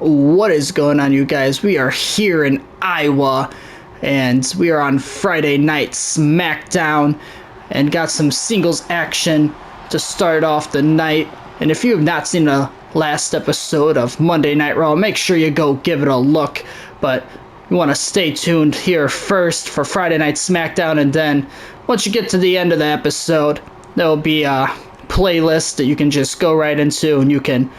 What is going on, you guys? We are here in Iowa, and we are on Friday Night SmackDown, and got some singles action to start off the night. And if you have not seen the last episode of Monday Night Raw, make sure you go give it a look. But you want to stay tuned here first for Friday Night SmackDown, and then once you get to the end of the episode, there will be a playlist that you can just go right into, and you can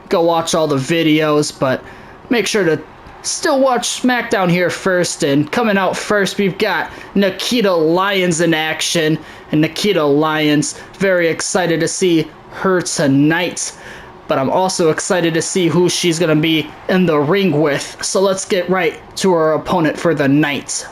go watch all the videos. But make sure to still watch SmackDown here first. And coming out first, we've got Nikita Lyons in action, and Nikita Lyons, very excited to see her tonight, but I'm also excited to see who she's going to be in the ring with. So let's get right to our opponent for the night.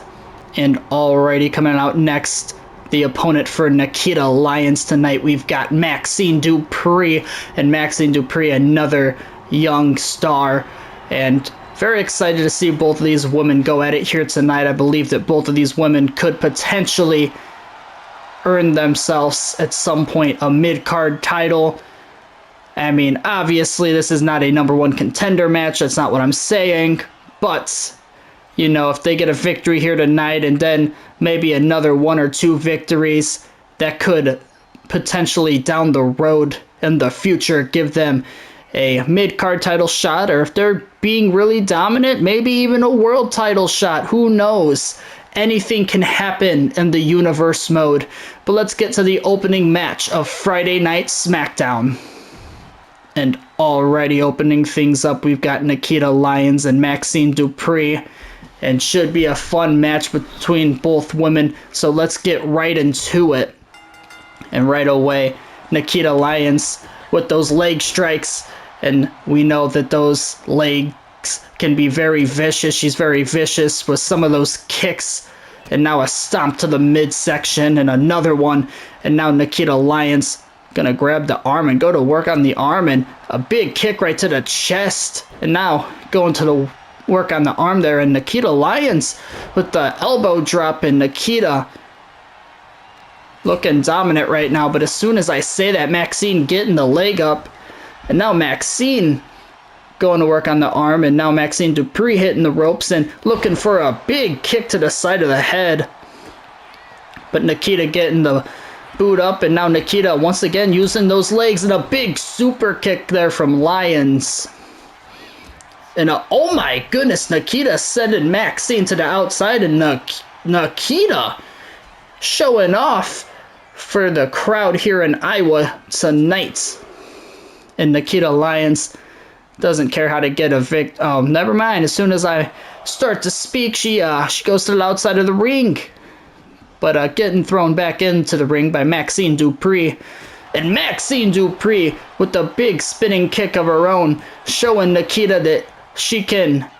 And already coming out next, the opponent for Nikita Lyons tonight, we've got Maxine Dupree. And Maxine Dupree, another young star, and very excited to see both of these women go at it here tonight. I believe that both of these women could potentially earn themselves at some point a mid-card title. I mean, obviously this is not a number one contender match, that's not what I'm saying, but you know, if they get a victory here tonight and then maybe another one or two victories, that could potentially down the road in the future give them a mid-card title shot, or if they're being really dominant, maybe even a world title shot. Who knows? Anything can happen in the universe mode. But let's get to the opening match of Friday Night SmackDown. And already opening things up, we've got Nikita Lyons and Maxine Dupree, and should be a fun match between both women. So let's get right into it. And right away, Nikita Lyons with those leg strikes, and we know that those legs can be very vicious. She's very vicious with some of those kicks, and now a stomp to the midsection and another one, and now Nikita Lyons gonna grab the arm and go to work on the arm, and a big kick right to the chest, and now going to the work on the arm there, and Nikita Lyons with the elbow drop, and Nikita looking dominant right now. But as soon as I say that, Maxine getting the leg up, and now Maxine going to work on the arm, and now Maxine Dupree hitting the ropes and looking for a big kick to the side of the head. But Nikita getting the boot up, and now Nikita once again using those legs, and a big super kick there from Lyons. And oh my goodness, Nikita sending Maxine to the outside, and Nikita showing off for the crowd here in Iowa tonight. And Nikita Lyons doesn't care how to get a oh, never mind. As soon as I start to speak, she goes to the outside of the ring. But getting thrown back into the ring by Maxine Dupree. And Maxine Dupree with the big spinning kick of her own, showing Nikita that she can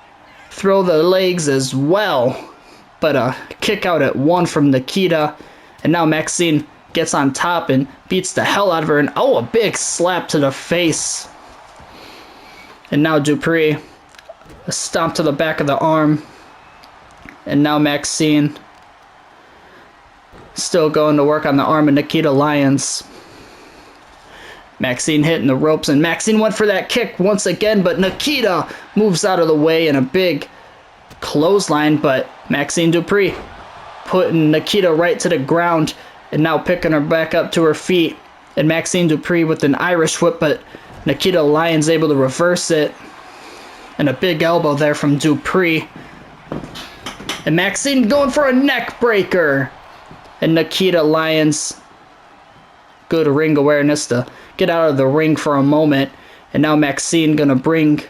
throw the legs as well. But a kick out at one from Nikita. And now Maxine gets on top and beats the hell out of her. And oh, a big slap to the face. And now Dupree, a stomp to the back of the arm. And now Maxine still going to work on the arm of Nikita Lyons. Maxine hitting the ropes, and Maxine went for that kick once again, but Nikita moves out of the way in a big clothesline. But Maxine Dupree putting Nikita right to the ground, and now picking her back up to her feet. And Maxine Dupree with an Irish whip, but Nikita Lyons able to reverse it. And a big elbow there from Dupree. And Maxine going for a neck breaker. And Nikita Lyons, good ring awareness to get out of the ring for a moment. And now Maxine gonna bring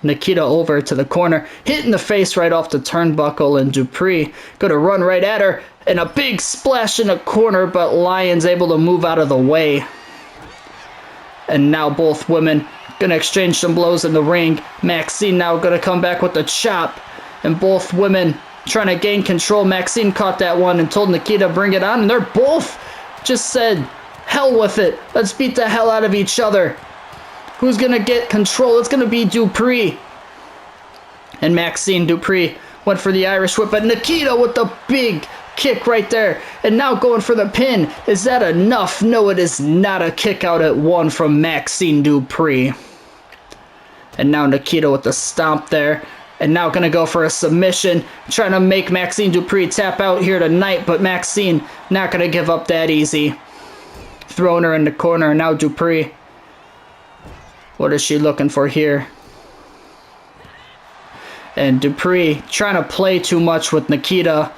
Nikita over to the corner, hitting the face right off the turnbuckle, and Dupree gonna run right at her, and a big splash in the corner, but Lyons able to move out of the way. And now both women gonna exchange some blows in the ring. Maxine now gonna come back with a chop, and both women trying to gain control. Maxine caught that one and told Nikita bring it on, and they're both just said hell with it, let's beat the hell out of each other. Who's gonna get control? It's gonna be Dupree. And Maxine Dupree went for the Irish whip, but Nikita with the big kick right there, and now going for the pin. Is that enough? No, it is not. A kick out at one from Maxine Dupree. And now Nikita with the stomp there. And now going to go for a submission. Trying to make Maxine Dupri tap out here tonight. But Maxine not going to give up that easy. Throwing her in the corner. And now Dupri. What is she looking for here? And Dupri trying to play too much with Nikita.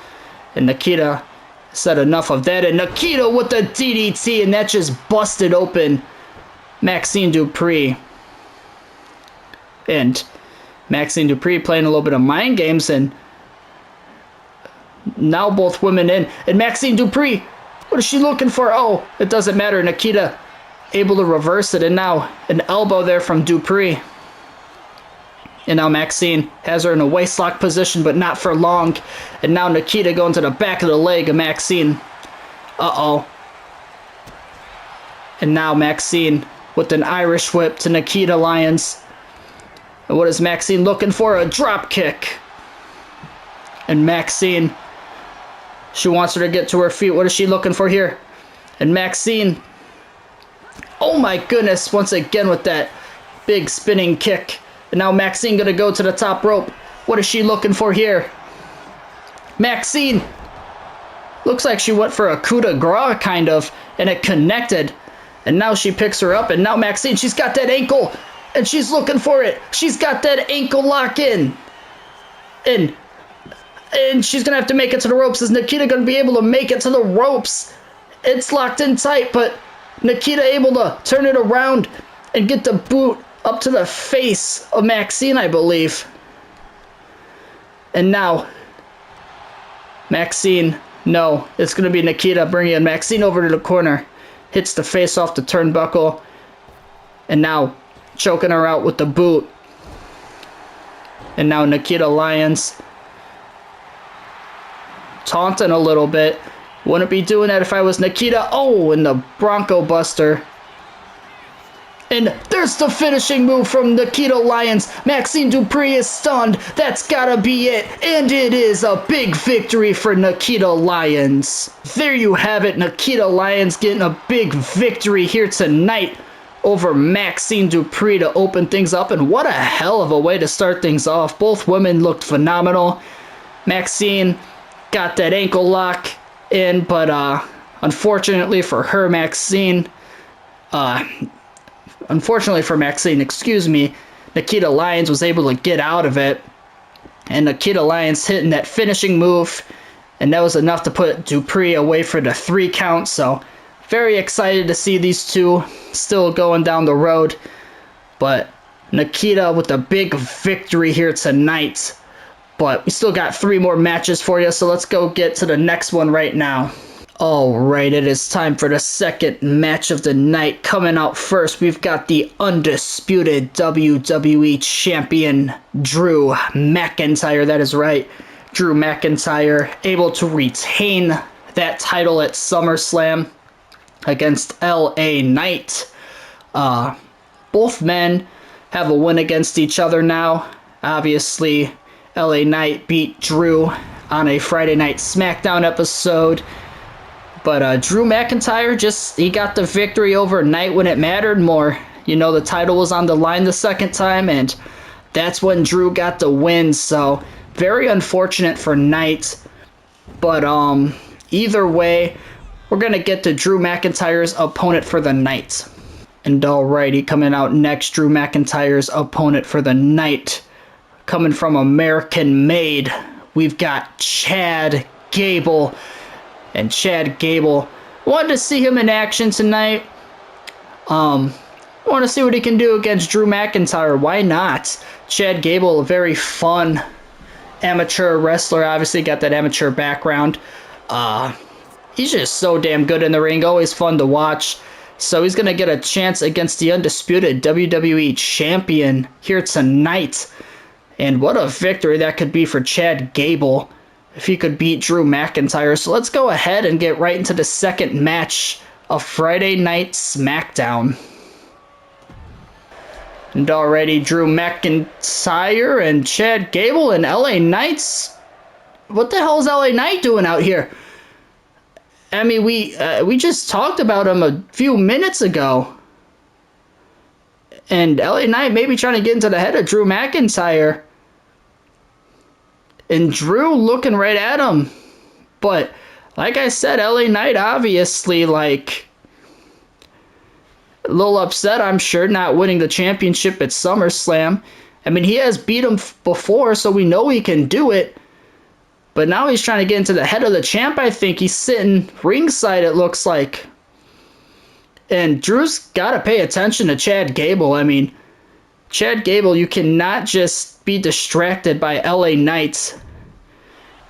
And Nikita said enough of that. And Nikita with the DDT. And that just busted open Maxine Dupri. And Maxine Dupri playing a little bit of mind games. And now both women in. And Maxine Dupri, what is she looking for? Oh, it doesn't matter. Nikita able to reverse it. And now an elbow there from Dupri. And now Maxine has her in a waistlock position, but not for long. And now Nikita going to the back of the leg of Maxine. Uh-oh. And now Maxine with an Irish whip to Nikita Lyons. And what is Maxine looking for? A drop kick. And Maxine, she wants her to get to her feet. What is she looking for here? And Maxine, oh my goodness, once again with that big spinning kick. And now Maxine going to go to the top rope. What is she looking for here? Maxine. Looks like she went for a coup de grace, kind of. And it connected. And now she picks her up. And now Maxine, she's got that ankle. And she's looking for it. She's got that ankle lock in. And she's going to have to make it to the ropes. Is Nikita going to be able to make it to the ropes? It's locked in tight. But Nikita able to turn it around and get the boot up to the face of Maxine, I believe. And now, Maxine, no, it's going to be Nikita bringing Maxine over to the corner. Hits the face off the turnbuckle. And now, choking her out with the boot. And now Nikita Lyons taunting a little bit. Wouldn't be doing that if I was Nikita. Oh, and the Bronco Buster. And there's the finishing move from Nikita Lyons. Maxine Dupri is stunned. That's gotta be it. And it is a big victory for Nikita Lyons. There you have it. Nikita Lyons getting a big victory here tonight over Maxine Dupri to open things up. And what a hell of a way to start things off. Both women looked phenomenal. Maxine got that ankle lock in, but unfortunately for Maxine, Nikita Lyons was able to get out of it. And Nikita Lyons hitting that finishing move. And that was enough to put Dupri away for the 3 count. So very excited to see these two still going down the road. But Nikita with a big victory here tonight. But we still got 3 more matches for you. So let's go get to the next one right now. Alright, it is time for the second match of the night. Coming out first, we've got the undisputed WWE Champion, Drew McIntyre. That is right, Drew McIntyre able to retain that title at SummerSlam against LA Knight. Both men have a win against each other now. Obviously, LA Knight beat Drew on a Friday Night SmackDown episode. But Drew McIntyre, he got the victory overnight when it mattered more. You know, the title was on the line the second time, and that's when Drew got the win. So, very unfortunate for Knight. But either way, we're going to get to Drew McIntyre's opponent for the night. And alrighty, coming out next, Drew McIntyre's opponent for the night. Coming from American Made, we've got Chad Gable. And Chad Gable, wanted to see him in action tonight. Want to see what he can do against Drew McIntyre. Why not? Chad Gable, a very fun amateur wrestler. Obviously got that amateur background. He's just so damn good in the ring. Always fun to watch. So he's going to get a chance against the undisputed WWE Champion here tonight. And what a victory that could be for Chad Gable if he could beat Drew McIntyre. So let's go ahead and get right into the second match of Friday Night SmackDown. And already Drew McIntyre and Chad Gable and LA Knights. What the hell is LA Knight doing out here? I mean, we just talked about him a few minutes ago. And LA Knight maybe trying to get into the head of Drew McIntyre. And Drew looking right at him. But like I said, LA Knight obviously like a little upset, I'm sure, not winning the championship at SummerSlam. I mean, he has beat him before, so we know he can do it. But now he's trying to get into the head of the champ, I think. He's sitting ringside, it looks like. And Drew's got to pay attention to Chad Gable. I mean, Chad Gable, you cannot just be distracted by LA Knight.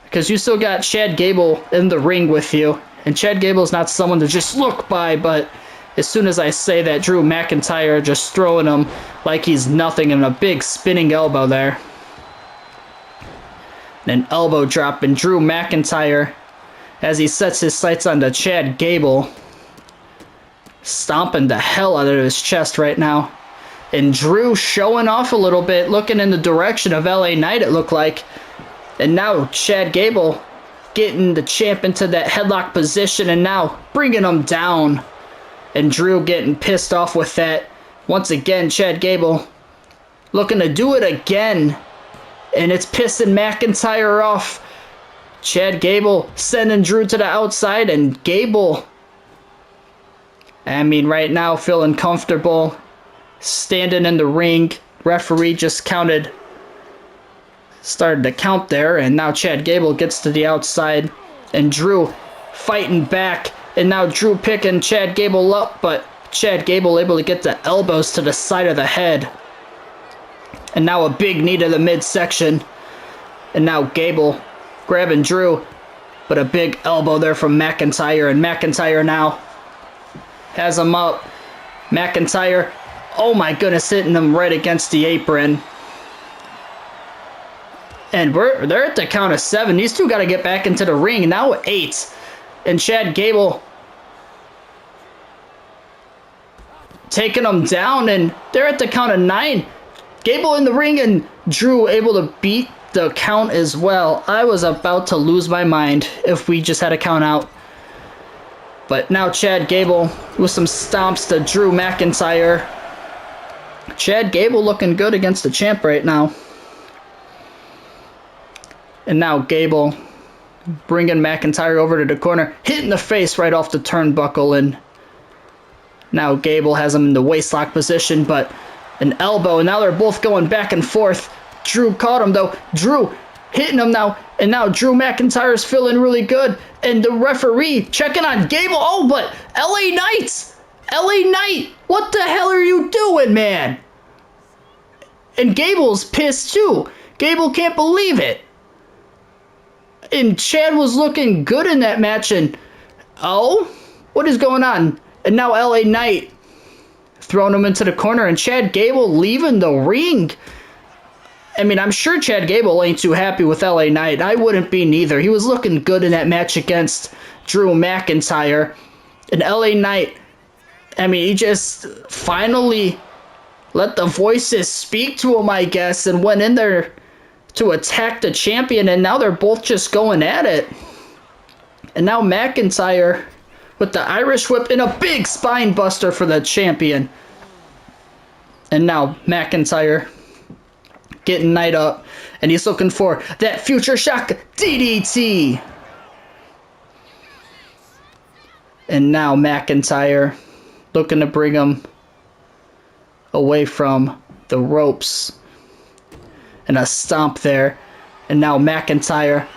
Because you still got Chad Gable in the ring with you. And Chad Gable's not someone to just look by, but as soon as I say that, Drew McIntyre just throwing him like he's nothing and a big spinning elbow there. And an elbow drop, and Drew McIntyre, as he sets his sights onto Chad Gable, stomping the hell out of his chest right now. And Drew showing off a little bit, looking in the direction of LA Knight, it looked like. And now Chad Gable getting the champ into that headlock position and now bringing him down. And Drew getting pissed off with that. Once again, Chad Gable looking to do it again. And it's pissing McIntyre off. Chad Gable sending Drew to the outside, and Gable, I mean, right now feeling comfortable, standing in the ring. Referee just started to count there, and now Chad Gable gets to the outside, and Drew fighting back, and now Drew picking Chad Gable up, but Chad Gable able to get the elbows to the side of the head. And now a big knee to the midsection. And now Gable grabbing Drew. But a big elbow there from McIntyre. And McIntyre now has him up. McIntyre, oh my goodness, hitting him right against the apron. And they're at the count of 7. These two got to get back into the ring. Now 8. And Chad Gable taking them down. And they're at the count of 9. Gable in the ring, and Drew able to beat the count as well. I was about to lose my mind if we just had a count out. But now Chad Gable with some stomps to Drew McIntyre. Chad Gable looking good against the champ right now. And now Gable bringing McIntyre over to the corner, hitting the face right off the turnbuckle. And now Gable has him in the waistlock position, but an elbow, and now they're both going back and forth. Drew caught him, though. Drew hitting him now, and now Drew McIntyre's feeling really good. And the referee checking on Gable. Oh, but LA Knight! LA Knight! What the hell are you doing, man? And Gable's pissed, too. Gable can't believe it. And Chad was looking good in that match, and oh, what is going on? And now LA Knight throwing him into the corner, and Chad Gable leaving the ring. I mean, I'm sure Chad Gable ain't too happy with LA Knight. I wouldn't be neither. He was looking good in that match against Drew McIntyre. And LA Knight, I mean, he just finally let the voices speak to him, I guess, and went in there to attack the champion, and now they're both just going at it. And now McIntyre with the Irish whip and a big spine buster for the champion. And now McIntyre getting Knight up, and he's looking for that future shock DDT. And now McIntyre looking to bring him away from the ropes. And a stomp there. And now McIntyre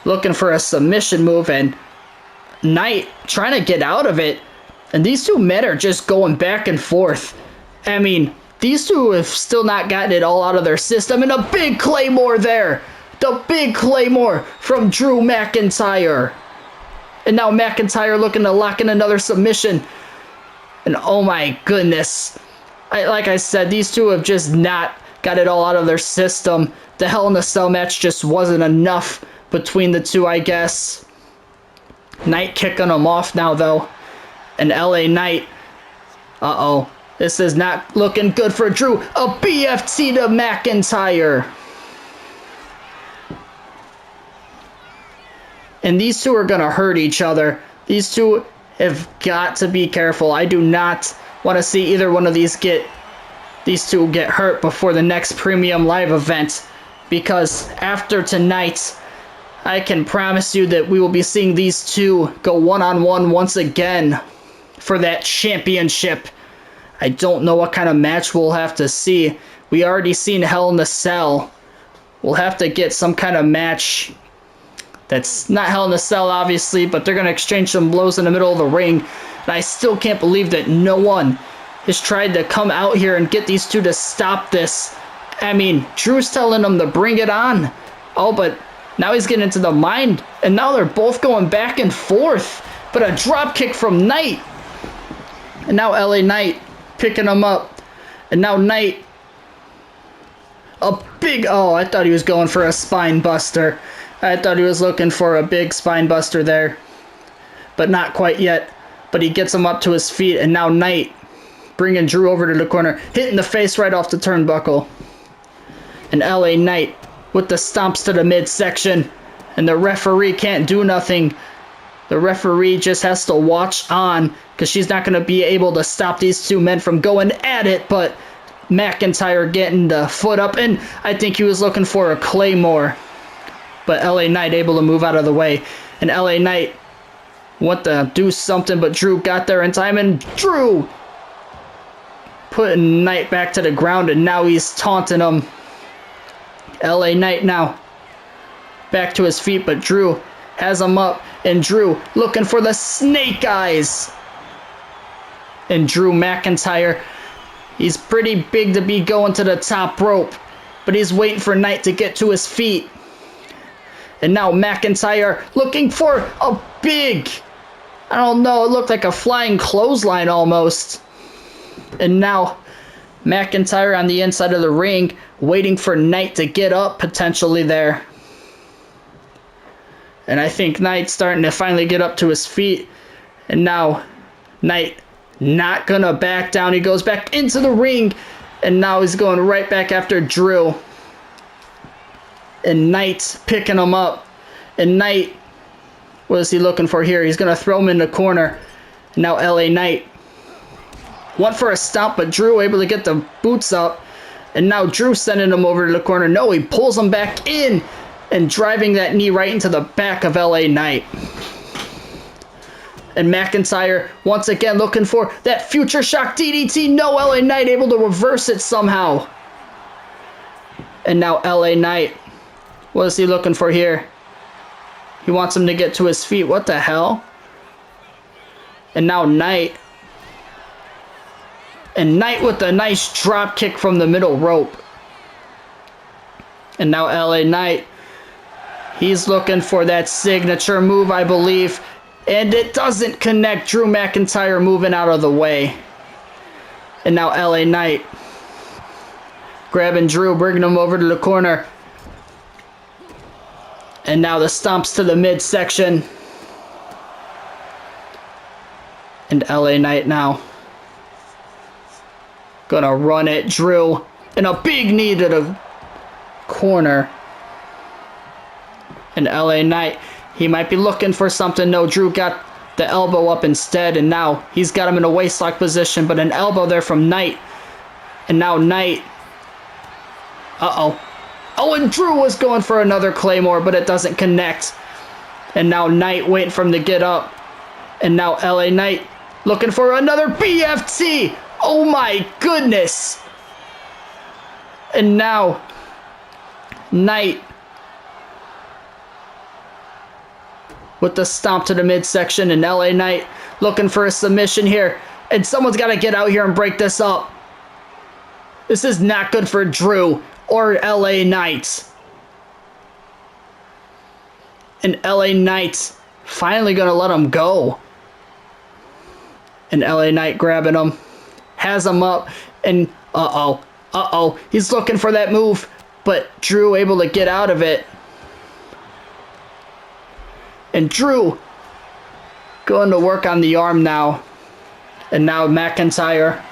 looking for a submission move, and Knight trying to get out of it. And these two men are just going back and forth. I mean, these two have still not gotten it all out of their system. And a big Claymore there. The big Claymore from Drew McIntyre. And now McIntyre looking to lock in another submission. And oh my goodness. Like I said, these two have just not got it all out of their system. The Hell in a Cell match just wasn't enough between the two, I guess. Knight kicking them off now, though. And LA Knight. Uh-oh. This is not looking good for Drew. A BFT to McIntyre. And these two are going to hurt each other. These two have got to be careful. I do not want to see either one of these get these two get hurt before the next premium live event, because after tonight, I can promise you that we will be seeing these two go one-on-one once again for that championship. I don't know what kind of match we'll have to see. We already seen Hell in a Cell. We'll have to get some kind of match that's not Hell in a Cell, obviously, but they're going to exchange some blows in the middle of the ring. And I still can't believe that no one has tried to come out here and get these two to stop this. I mean, Drew's telling them to bring it on. Oh, but now he's getting into the mind, and now they're both going back and forth. But a drop kick from Knight. And now LA Knight picking him up. And now Knight, a big, oh, I thought he was going for a spine buster. I thought he was looking for a big spine buster there. But not quite yet. But he gets him up to his feet, and now Knight bringing Drew over to the corner, hitting the face right off the turnbuckle. And LA Knight with the stomps to the midsection, and the referee can't do nothing. The referee just has to watch on, because she's not going to be able to stop these two men from going at it. But McIntyre getting the foot up, and I think he was looking for a Claymore. But LA Knight able to move out of the way, and LA Knight want to do something, but Drew got there in time, and Drew putting Knight back to the ground, and now he's taunting him. LA Knight now back to his feet, but Drew has him up, and Drew looking for the snake eyes. And Drew McIntyre, he's pretty big to be going to the top rope, but he's waiting for Knight to get to his feet. And now McIntyre looking for a big, I don't know, it looked like a flying clothesline almost. And now McIntyre on the inside of the ring, waiting for Knight to get up potentially there. And I think Knight's starting to finally get up to his feet. And now Knight not gonna back down. He goes back into the ring, and now he's going right back after Drew. And Knight's picking him up. And Knight, what is he looking for here? He's gonna throw him in the corner. Now LA Knight went for a stomp, but Drew able to get the boots up. And now Drew sending him over to the corner. No, he pulls him back in and driving that knee right into the back of LA Knight. And McIntyre once again looking for that future shock DDT. No, LA Knight able to reverse it somehow. And now LA Knight, what is he looking for here? He wants him to get to his feet. What the hell? And now Knight. And Knight with a nice drop kick from the middle rope. And now LA Knight, he's looking for that signature move, I believe. And it doesn't connect. Drew McIntyre moving out of the way. And now LA Knight grabbing Drew, bringing him over to the corner. And now the stomps to the midsection. And LA Knight now gonna run at Drew. And a big knee to the corner. And LA Knight, he might be looking for something. No, Drew got the elbow up instead. And now he's got him in a waistlock position. But an elbow there from Knight. And now Knight. Uh-oh. Oh, and Drew was going for another Claymore, but it doesn't connect. And now Knight waiting for him to get up. And now LA Knight looking for another BFT. Oh my goodness. And now Knight with the stomp to the midsection, and LA Knight looking for a submission here. And someone's got to get out here and break this up. This is not good for Drew or LA Knight. And LA Knight finally going to let him go. And LA Knight grabbing him. Has him up. And uh-oh. He's looking for that move. But Drew able to get out of it. And Drew going to work on the arm now. And now McIntyre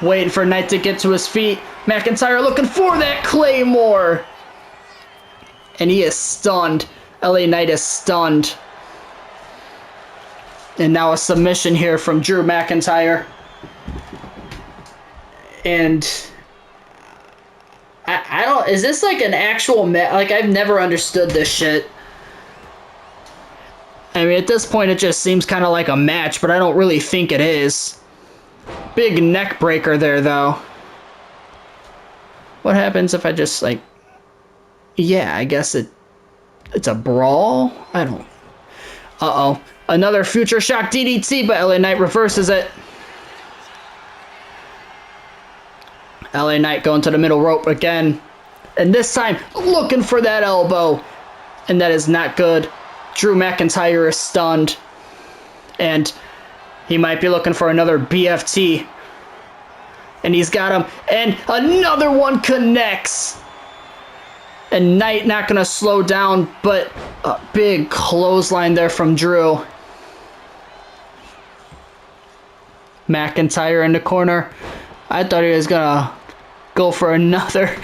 waiting for Knight to get to his feet. McIntyre looking for that Claymore. And he is stunned. LA Knight is stunned. And now a submission here from Drew McIntyre. And Is this like an actual match? Like, I've never understood this shit. I mean, at this point, it just seems kind of like a match, but I don't really think it is. Big neck breaker there, though. What happens if I just, like... Yeah, I guess it's a brawl? I don't... Uh-oh. Another future shock DDT, but LA Knight reverses it. LA Knight going to the middle rope again. And this time, looking for that elbow. And that is not good. Drew McIntyre is stunned. And he might be looking for another BFT. And he's got him. And another one connects. And Knight not going to slow down, but a big clothesline there from Drew. McIntyre in the corner. I thought he was going to go for another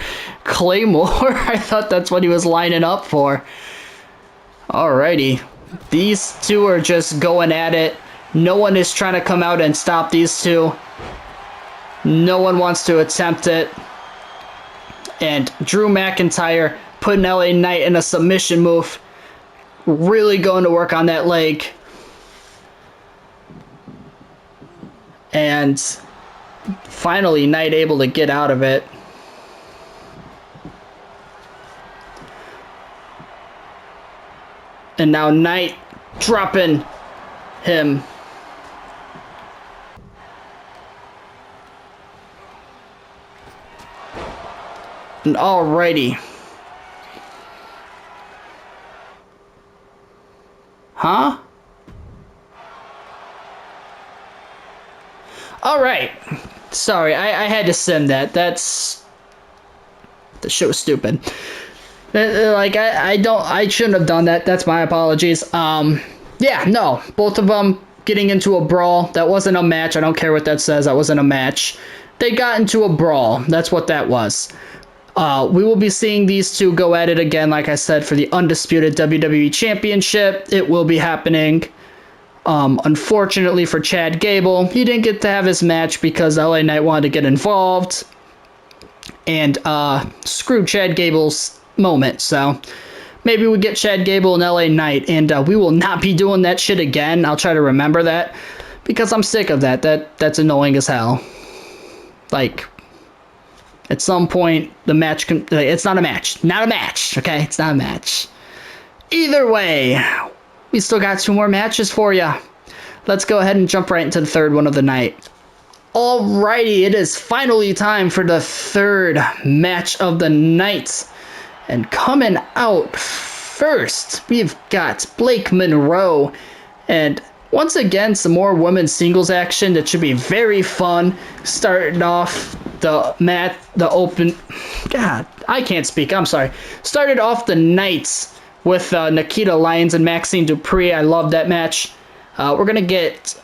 Claymore. I thought that's what he was lining up for. Alrighty. These two are just going at it. No one is trying to come out and stop these two. No one wants to attempt it. And Drew McIntyre putting LA Knight in a submission move. Really going to work on that leg. And finally, Knight able to get out of it. And now Knight dropping him. And alrighty. Huh? Alright. Sorry, I had to sim that. The shit was stupid. Like, I shouldn't have done that. That's my apologies. Yeah, no. Both of them getting into a brawl. That wasn't a match. I don't care what that says. That wasn't a match. They got into a brawl. That's what that was. We will be seeing these two go at it again, like I said, for the undisputed WWE Championship. It will be happening. Unfortunately for Chad Gable, he didn't get to have his match because LA Knight wanted to get involved. And screw Chad Gable's moment. So maybe we get Chad Gable and LA Knight, and we will not be doing that shit again. I'll try to remember that because I'm sick of that. That's annoying as hell. Like, at some point, the match can... It's not a match. Not a match, okay? It's not a match. Either way, we still got 2 more matches for you. Let's go ahead and jump right into the third one of the night. Alrighty, it is finally time for the third match of the night. And coming out first, we've got Blake Monroe. And once again, some more women's singles action that should be very fun. Starting off the open... God, I can't speak, I'm sorry. Started off the night with Nikita Lyons and Maxine Dupree. I love that match. We're going to get,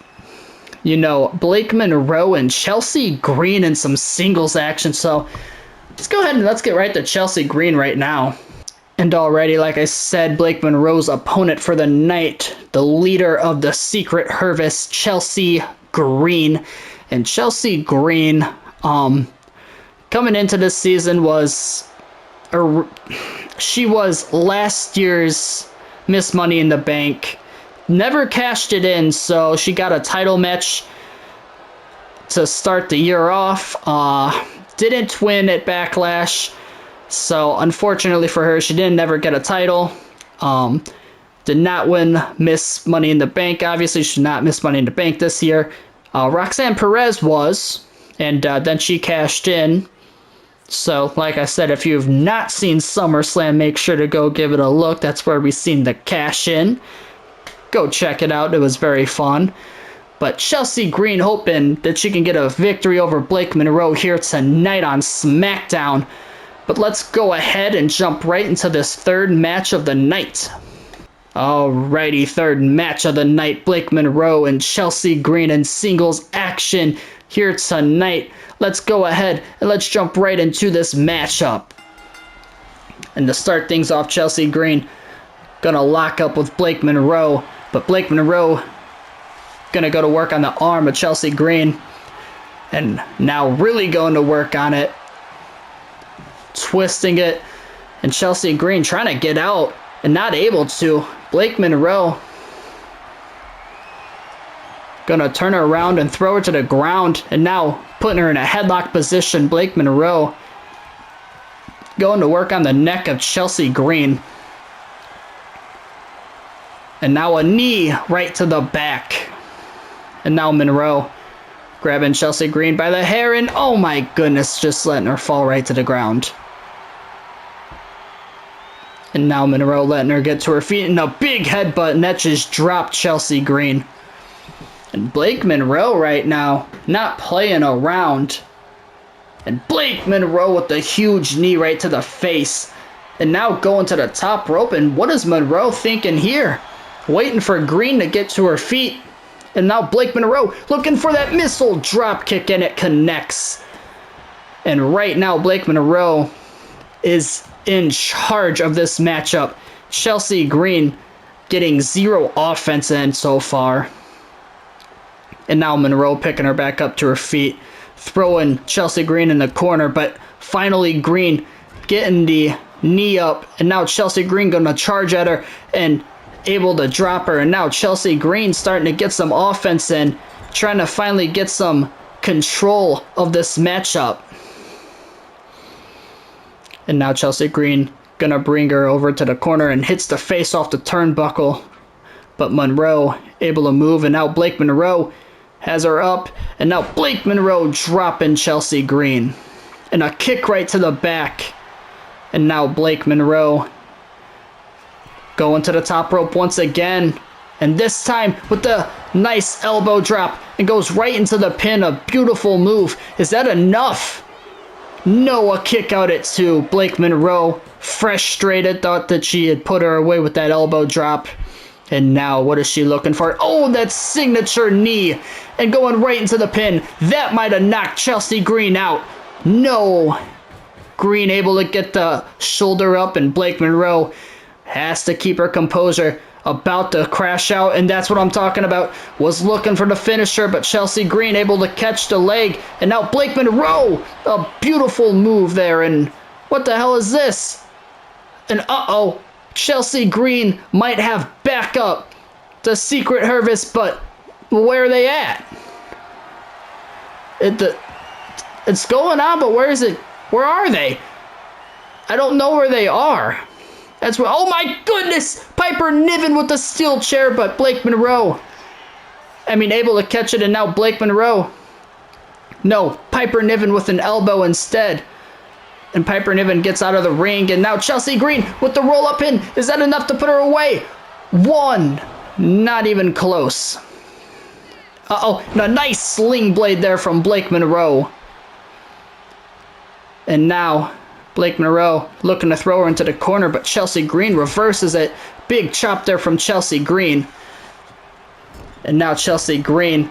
Blake Monroe and Chelsea Green in some singles action. So let's go ahead and let's get right to Chelsea Green right now. And already, like I said, Blake Monroe's opponent for the night, the leader of the Secret Harvest, Chelsea Green. And Chelsea Green, coming into this season she was last year's Miss Money in the Bank. Never cashed it in, so she got a title match to start the year off. Didn't win at Backlash. So, unfortunately for her, she didn't ever get a title. Did not win Miss Money in the Bank. Obviously, she did not Miss Money in the Bank this year. Roxanne Perez was, and then she cashed in. So, like I said, if you've not seen SummerSlam, make sure to go give it a look. That's where we've seen the cash in. Go check it out. It was very fun. But Chelsea Green hoping that she can get a victory over Blake Monroe here tonight on SmackDown. But let's go ahead and jump right into this third match of the night. Alrighty, third match of the night. Blake Monroe and Chelsea Green in singles action here tonight. Let's go ahead and let's jump right into this matchup. And to start things off, Chelsea Green gonna lock up with Blake Monroe. But Blake Monroe gonna go to work on the arm of Chelsea Green. And now really going to work on it. twisting it. And Chelsea Green trying to get out and not able to. Blake Monroe gonna turn her around and throw her to the ground. And now putting her in a headlock position. Blake Monroe going to work on the neck of Chelsea Green. And now a knee right to the back. And now Monroe grabbing Chelsea Green by the hair. And oh my goodness, just letting her fall right to the ground. And now Monroe letting her get to her feet. And a big headbutt. And that just dropped Chelsea Green. And Blake Monroe right now not playing around. And Blake Monroe with the huge knee right to the face. And now going to the top rope. And what is Monroe thinking here? Waiting for Green to get to her feet. And now Blake Monroe looking for that missile drop kick, and it connects. And right now Blake Monroe is in charge of this matchup. Chelsea Green getting 0 offense in so far. And now Monroe picking her back up to her feet. Throwing Chelsea Green in the corner, but finally Green getting the knee up. And now Chelsea Green going to charge at her and able to drop her. And now Chelsea Green starting to get some offense in, trying to finally get some control of this matchup. And now Chelsea Green gonna bring her over to the corner and hits the face off the turnbuckle. But Monroe able to move, and now Blake Monroe has her up. And now Blake Monroe dropping Chelsea Green. And a kick right to the back. And now Blake Monroe going to the top rope once again. And this time with the nice elbow drop. And goes right into the pin. A beautiful move. Is that enough? No, a kick out at 2. Blake Monroe frustrated. Thought that she had put her away with that elbow drop. And now what is she looking for? Oh, that signature knee. And going right into the pin. That might have knocked Chelsea Green out. No. Green able to get the shoulder up. And Blake Monroe has to keep her composure. About to crash out, and that's what I'm talking about. Was looking for the finisher, but Chelsea Green able to catch the leg. And now Blake Monroe, a beautiful move there. And what the hell is this? And uh-oh, Chelsea Green might have backup to Secret Harvest, but where are they at? It's going on, but where is it? Where are they? I don't know where they are. That's what. Oh my goodness! Piper Niven with the steel chair, but Blake Monroe, able to catch it, and now Blake Monroe. No, Piper Niven with an elbow instead. And Piper Niven gets out of the ring, and now Chelsea Green with the roll-up pin. Is that enough to put her away? 1. Not even close. Uh-oh, and a nice sling blade there from Blake Monroe. And now Blake Monroe looking to throw her into the corner, but Chelsea Green reverses it. Big chop there from Chelsea Green. And now Chelsea Green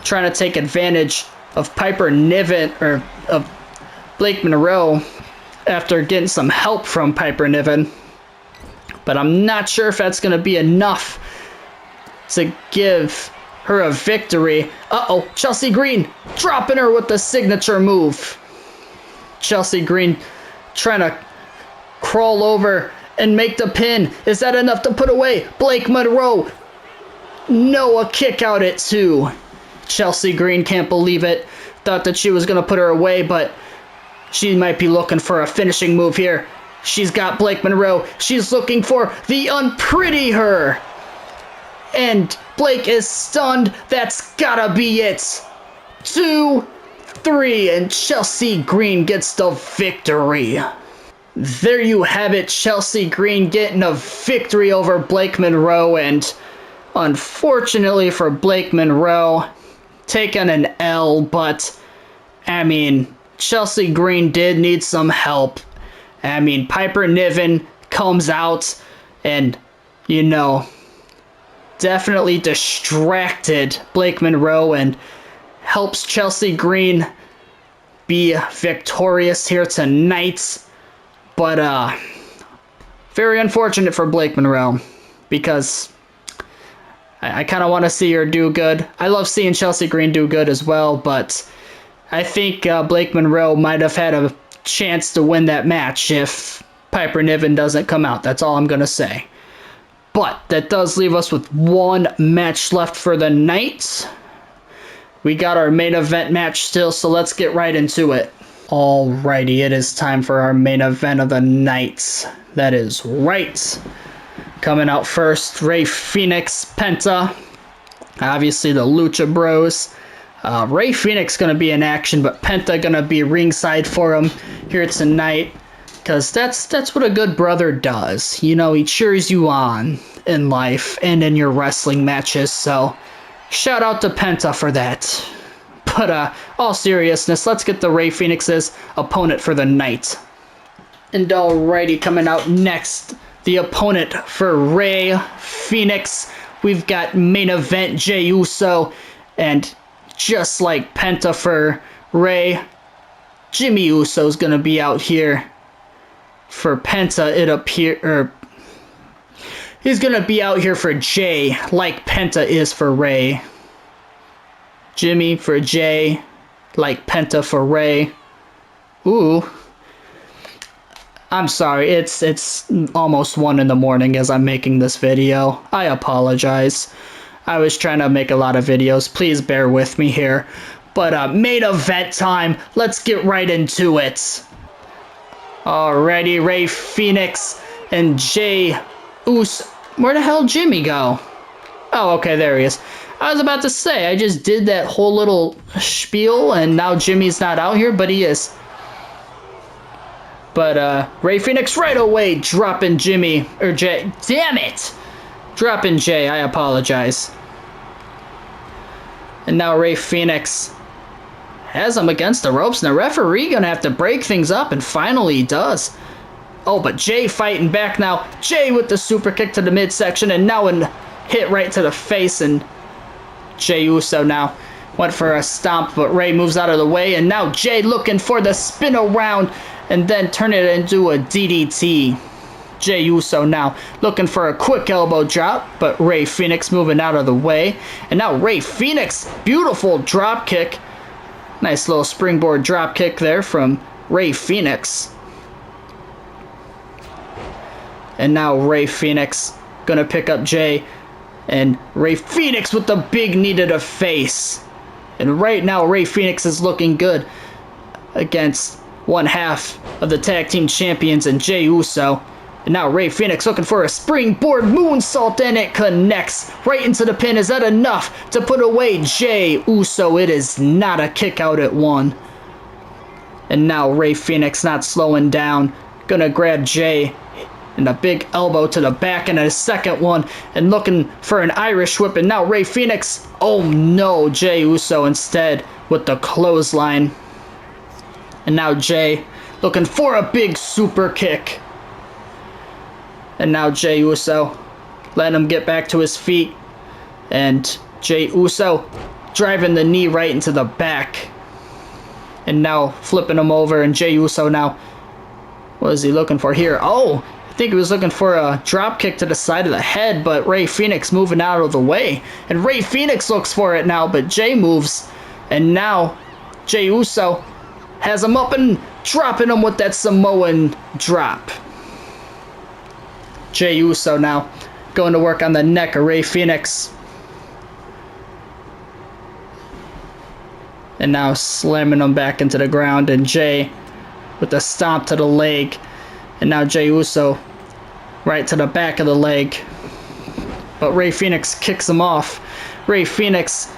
trying to take advantage of Piper Niven, or of Blake Monroe, after getting some help from Piper Niven. But I'm not sure if that's going to be enough to give her a victory. Uh-oh, Chelsea Green dropping her with the signature move. Chelsea Green trying to crawl over and make the pin. Is that enough to put away Blake Monroe? No, a kick out at 2. Chelsea Green can't believe it. Thought that she was going to put her away, but she might be looking for a finishing move here. She's got Blake Monroe. She's looking for the unpretty her. And Blake is stunned. That's gotta be it. 2, 3, and Chelsea Green gets the victory. There you have it, Chelsea Green getting a victory over Blake Monroe, and unfortunately for Blake Monroe, taking an L, but Chelsea Green did need some help. Piper Niven comes out and, definitely distracted Blake Monroe and helps Chelsea Green be victorious here tonight. But very unfortunate for Blake Monroe, because I kind of want to see her do good. I love seeing Chelsea Green do good as well, but I think Blake Monroe might have had a chance to win that match if Piper Niven doesn't come out. That's all I'm going to say. But that does leave us with one match left for the night. We got our main event match still, so let's get right into it. Alrighty, it is time for our main event of the night. That is right. Coming out first, Rey Fenix, Penta. Obviously the Lucha Bros. Rey Fenix going to be in action, but Penta going to be ringside for him here tonight. Because that's what a good brother does. You know, he cheers you on in life and in your wrestling matches, so shout out to Penta for that. But all seriousness, let's get the Rey Fenix's opponent for the night. And alrighty, coming out next, the opponent for Rey Fenix, we've got main event Jey Uso, and just like Penta for Rey, Jimmy Uso's gonna be out here. For Penta, he's gonna be out here for Jey, like Penta is for Rey. Jimmy for Jey, like Penta for Rey. Ooh. I'm sorry, it's almost 1 in the morning as I'm making this video. I apologize. I was trying to make a lot of videos. Please bear with me here. But main event time. Let's get right into it. Alrighty, Rey Fenix and Jey Uso. Where the hell did Jimmy go? Oh, okay, there he is. I was about to say, I just did that whole little spiel, and now Jimmy's not out here, but he is. But Rey Fenix right away dropping Jimmy, or Jey. Damn it! Dropping Jey, I apologize. And now Rey Fenix has him against the ropes, and the referee gonna have to break things up, and finally he does. Oh, but Jey fighting back now. Jey with the super kick to the midsection, and now a hit right to the face, and Jey Uso now went for a stomp, but Rey moves out of the way, and now Jey looking for the spin around, and then turn it into a DDT. Jey Uso now looking for a quick elbow drop, but Rey Fenix moving out of the way, and now Rey Fenix, beautiful drop kick. Nice little springboard drop kick there from Rey Fenix. And now Rey Fenix gonna pick up Jey. And Rey Fenix with the big knee to the face. And right now Rey Fenix is looking good against one half of the tag team champions and Jey Uso. And now Rey Fenix looking for a springboard moonsault, and it connects right into the pin. Is that enough to put away Jey Uso? It is not. A kick out at 1. And now Rey Fenix not slowing down. Gonna grab Jey. And a big elbow to the back and a second one. And looking for an Irish whip. And now Rey Fenix. Oh no, Jey Uso instead with the clothesline. And now Jey looking for a big super kick. And now Jey Uso letting him get back to his feet. And Jey Uso driving the knee right into the back. And now flipping him over. And Jey Uso now, what is he looking for here? Oh, I think he was looking for a drop kick to the side of the head. But Rey Fenix moving out of the way. And Rey Fenix looks for it now. But Jey moves. And now Jey Uso has him up and dropping him with that Samoan drop. Jey Uso now going to work on the neck of Rey Fenix. And now slamming him back into the ground. And Jey with a stomp to the leg. And now Jey Uso right to the back of the leg. But Rey Fenix kicks him off. Rey Fenix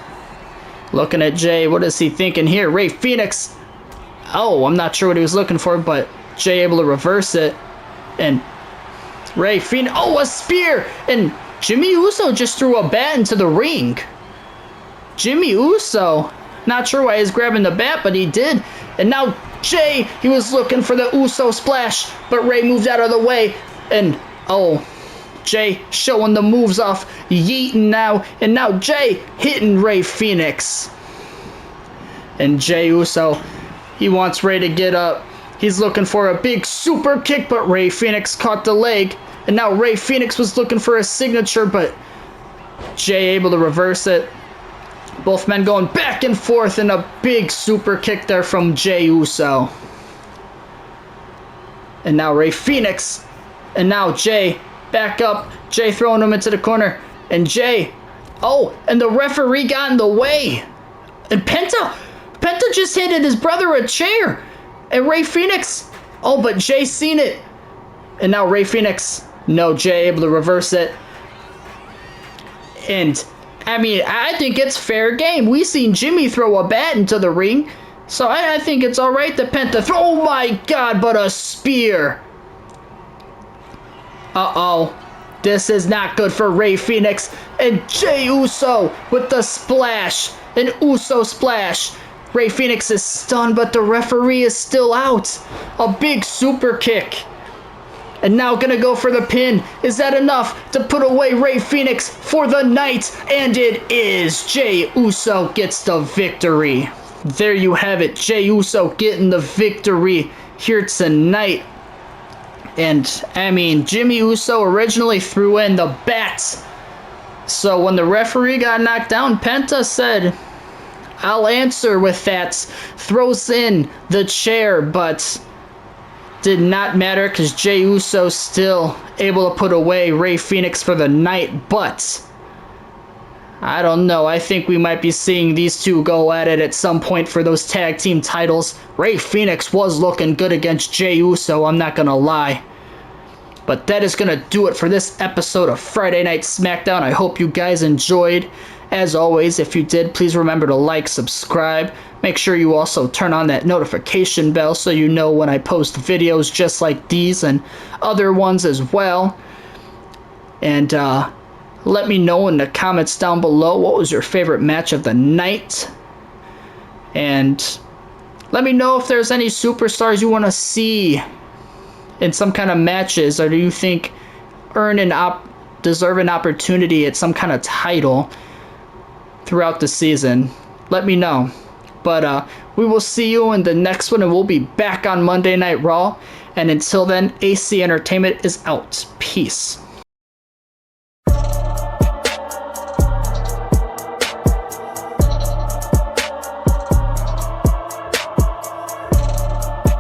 looking at Jey. What is he thinking here? Rey Fenix. Oh, I'm not sure what he was looking for, but Jey able to reverse it. And Rey Fenix. Oh, a spear! And Jimmy Uso just threw a bat into the ring. Jimmy Uso. Not sure why he's grabbing the bat, but he did. And now Jey, he was looking for the Uso splash, but Rey moved out of the way. And, oh, Jey showing the moves off, yeeting now. And now Jey hitting Rey Fenix. And Jey Uso, he wants Rey to get up. He's looking for a big super kick, but Rey Fenix caught the leg. And now Rey Fenix was looking for a signature, but Jey able to reverse it. Both men going back and forth, and a big super kick there from Jey Uso. And now Rey Fenix. And now Jey. Back up. Jey throwing him into the corner. And Jey. Oh, and the referee got in the way. And Penta just handed his brother a chair. And Rey Fenix. Oh, but Jey seen it. And now Rey Fenix. No, Jey able to reverse it. And, I mean, I think it's fair game. We seen Jimmy throw a bat into the ring. So I think it's alright that Penta throw. Oh my god, but a spear. Uh-oh. This is not good for Rey Fenix. And Jey Uso with the splash. An Uso splash. Rey Fenix is stunned, but the referee is still out. A big super kick. And now gonna go for the pin. Is that enough to put away Rey Fenix for the night? And it is. Jey Uso gets the victory. There you have it. Jey Uso getting the victory here tonight. And, I mean, Jimmy Uso originally threw in the bat. So when the referee got knocked down, Penta said, I'll answer with that. Throws in the chair, but did not matter because Jey Uso still able to put away Rey Fenix for the night. But I don't know. I think we might be seeing these two go at it at some point for those tag team titles. Rey Fenix was looking good against Jey Uso, I'm not going to lie. But that is going to do it for this episode of Friday Night SmackDown. I hope you guys enjoyed. As always, if you did, please remember to like, subscribe. Make sure you also turn on that notification bell so you know when I post videos just like these and other ones as well. And let me know in the comments down below what was your favorite match of the night. And let me know if there's any superstars you want to see in some kind of matches, or do you think deserve an opportunity at some kind of title throughout the season? Let me know. But we will see you in the next one, and we'll be back on Monday Night Raw. And until then, AC Entertainment is out. Peace.